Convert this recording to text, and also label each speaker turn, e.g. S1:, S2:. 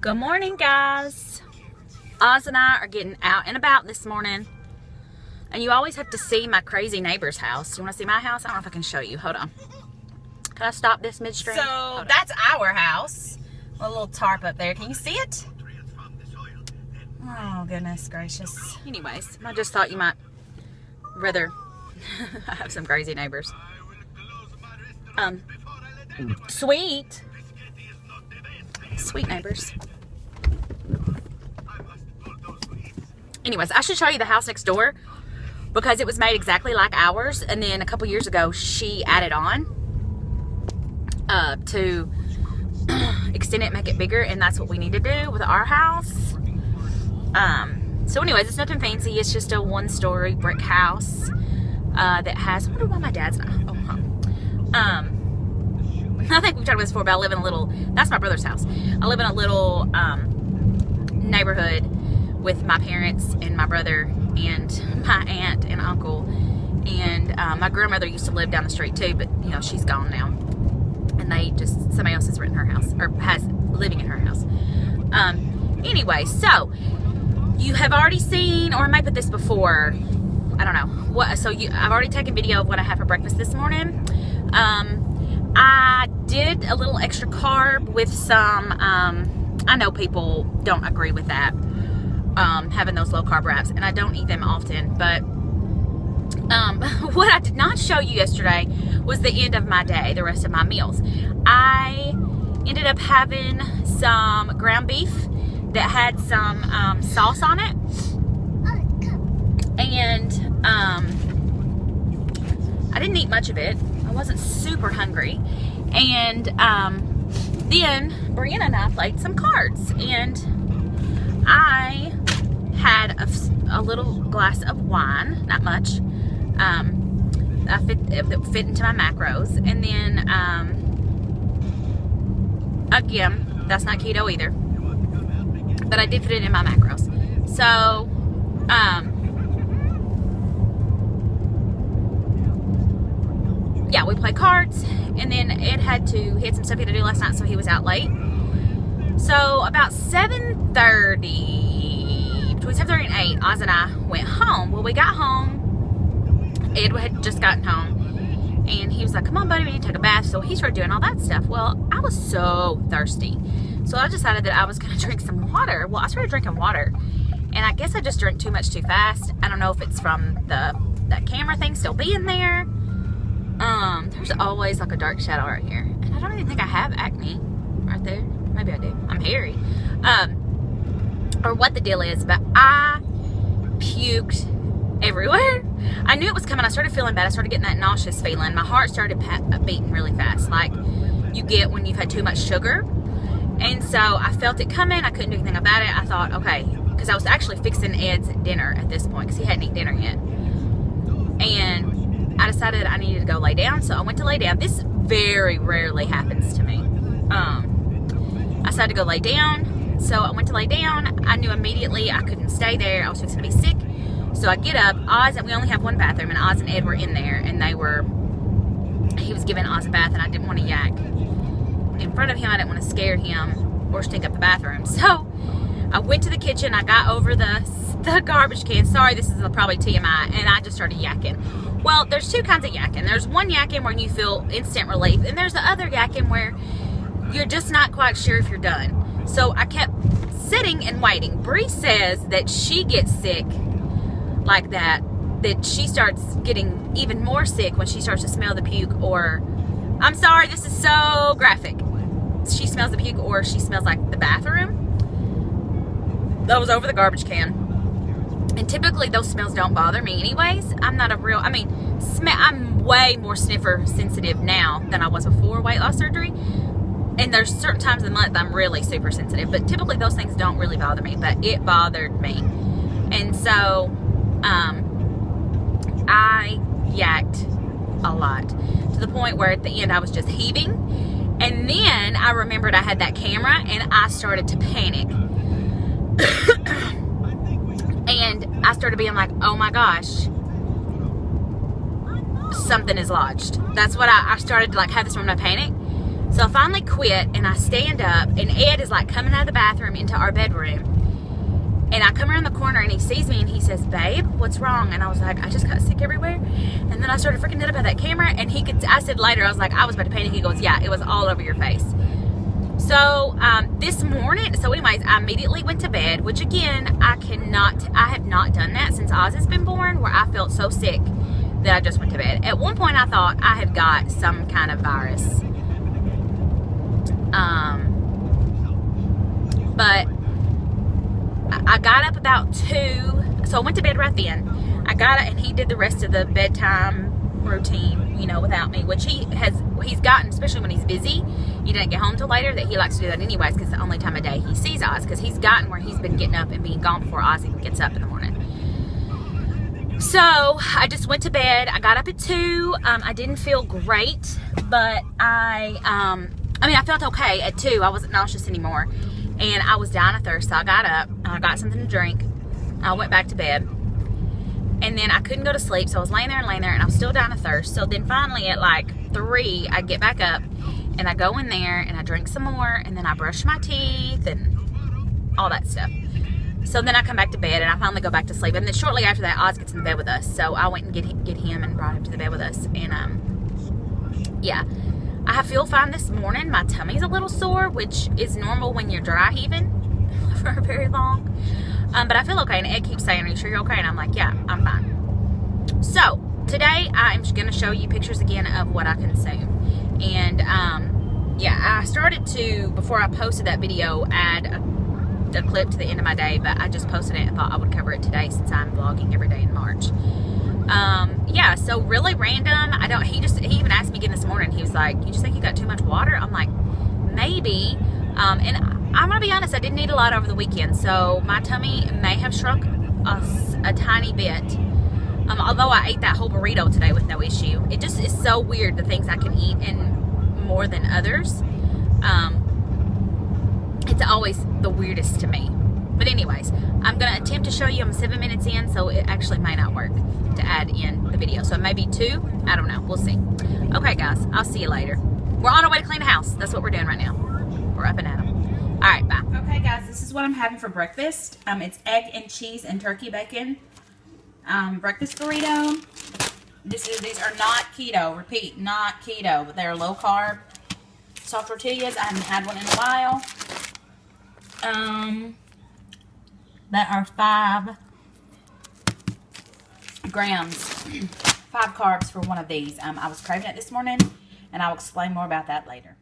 S1: Good morning, guys. Oz and I are getting out and about this morning. And you always have to see my crazy neighbor's house. You want to see my house? I don't know if I can show you. Hold on. Can I stop this midstream? So that's our house. A little tarp up there. Can you see it? Oh, goodness gracious. Anyways, I just thought you might rather have some crazy neighbors. Sweet neighbors. Anyways, I should show you the house next door because it was made exactly like ours, and then a couple years ago she added on to extend it, make it bigger, and that's what we need to do with our house. So anyways, it's nothing fancy. It's just a one-story brick house that has, I wonder why my dad's not home. I think we've talked about this before, but I live in a little, that's my brother's house. I live in a little neighborhood with my parents and my brother and my aunt and uncle. And my grandmother used to live down the street too, but you know, she's gone now. And they just, somebody else has rented her house, or has living in her house. Anyway, so you have already seen, or I might put this before, I don't know. I've already taken video of what I had for breakfast this morning. I did a little extra carb with some, I know people don't agree with that, having those low carb wraps, and I don't eat them often, but what I did not show you yesterday was the end of my day, the rest of my meals. I ended up having some ground beef that had some sauce on it, and I didn't eat much of it. I wasn't super hungry. And then Brianna and I played some cards, and I had a little glass of wine, not much. It fit into my macros. And then again, that's not keto either, but I did fit it in my macros. So yeah, we played cards, and then Ed had some stuff he had to do last night, so he was out late. So about 7:30, between 7:30 and 8, Oz and I went home. Well, we got home, Ed had just gotten home, and he was like, come on buddy, we need to take a bath. So he started doing all that stuff. Well, I was so thirsty, so I decided that I was going to drink some water. Well, I started drinking water, and I guess I just drank too much too fast. I don't know if it's from that camera thing still being there. There's always like a dark shadow right here, and I don't even think I have acne right there. Maybe I do. I'm hairy, or what the deal is, but I puked everywhere. I knew it was coming. I started feeling bad. I started getting that nauseous feeling. My heart started beating really fast, like you get when you've had too much sugar. And so I felt it coming. I couldn't do anything about it. I thought, okay, because I was actually fixing Ed's dinner at this point, because he hadn't eaten dinner yet, and I decided I needed to go lay down, so I went to lay down. This very rarely happens to me. I decided to go lay down, so I went to lay down. I knew immediately I couldn't stay there. I was fixing to be sick. So I get up. We only have one bathroom, and Oz and Ed were in there, and he was giving Oz a bath, and I didn't want to yak in front of him. I didn't want to scare him or stink up the bathroom. So I went to the kitchen. I got over the garbage can. Sorry, this is probably TMI, and I just started yakking. Well, there's two kinds of yakking. There's one yakking where you feel instant relief, and there's the other yakking where you're just not quite sure if you're done. So I kept sitting and waiting. Bree says that she gets sick like that she starts getting even more sick when she starts to smell the puke, or, I'm sorry, this is so graphic. She smells the puke, or she smells like the bathroom that was over the garbage can. And typically those smells don't bother me anyways. I'm way more sniffer sensitive now than I was before weight loss surgery. And there's certain times of the month I'm really super sensitive, but typically those things don't really bother me, but it bothered me. And so I yacked a lot, to the point where at the end I was just heaving. And then I remembered I had that camera, and I started to panic. And I started being like, oh my gosh, something is lodged. That's what I started to like have this moment of panic. So I finally quit, and I stand up, and Ed is like coming out of the bathroom into our bedroom. And I come around the corner, and he sees me, and he says, "Babe, what's wrong?" And I was like, "I just got sick everywhere." And then I started freaking out about that camera, and I said later, I was like, "I was about to panic." He goes, "Yeah, it was all over your face." So this morning, anyways, I immediately went to bed, which again, I have not done that since Oz has been born, where I felt so sick that I just went to bed. At one point, I thought I had got some kind of virus. But I got up about 2, so I went to bed right then. I got up, and he did the rest of the bedtime routine, without me, which he's gotten, especially when he's busy. He didn't get home till later, that he likes to do that anyways, because it's the only time of day he sees Oz, because he's gotten where he's been getting up and being gone before Oz even gets up in the morning. So I just went to bed. I got up at 2. I didn't feel great, but I felt okay at 2. I wasn't nauseous anymore, and I was dying of thirst. So I got up, I got something to drink, I went back to bed, and then I couldn't go to sleep, so I was laying there, and I was still dying of thirst. So then finally at like 3, I get back up, and I go in there, and I drink some more, and then I brush my teeth and all that stuff. So then I come back to bed, and I finally go back to sleep. And then shortly after that, Oz gets in the bed with us. So I went and get him and brought him to the bed with us. And yeah, I feel fine this morning. My tummy's a little sore, which is normal when you're dry heaving for very long. But I feel okay. And Ed keeps saying, "Are you sure you're okay?" And I'm like, "Yeah, I'm fine." So today I'm going to show you pictures again of what I consume. And yeah, I started to, before I posted that video, add a clip to the end of my day, but I just posted it and thought I would cover it today since I'm vlogging every day in March. Yeah, so really random. He even asked me again this morning. He was like, "You just think you got too much water?" I'm like, maybe. And I'm gonna be honest, I didn't eat a lot over the weekend, so my tummy may have shrunk a tiny bit. Although I ate that whole burrito today with no issue. It just is so weird, the things I can eat and more than others. It's always the weirdest to me. But anyways, I'm going to attempt to show you. I'm 7 minutes in, so it actually may not work to add in the video. So maybe 2. I don't know. We'll see. Okay, guys. I'll see you later. We're on our way to clean the house. That's what we're doing right now. We're up and at 'em. All right, bye. Okay, guys. This is what I'm having for breakfast. It's egg and cheese and turkey bacon. Breakfast burrito. These are not keto. Repeat, not keto, but they're low carb. Soft tortillas. I haven't had one in a while. That are 5 grams, 5 carbs for one of these. I was craving it this morning, and I'll explain more about that later.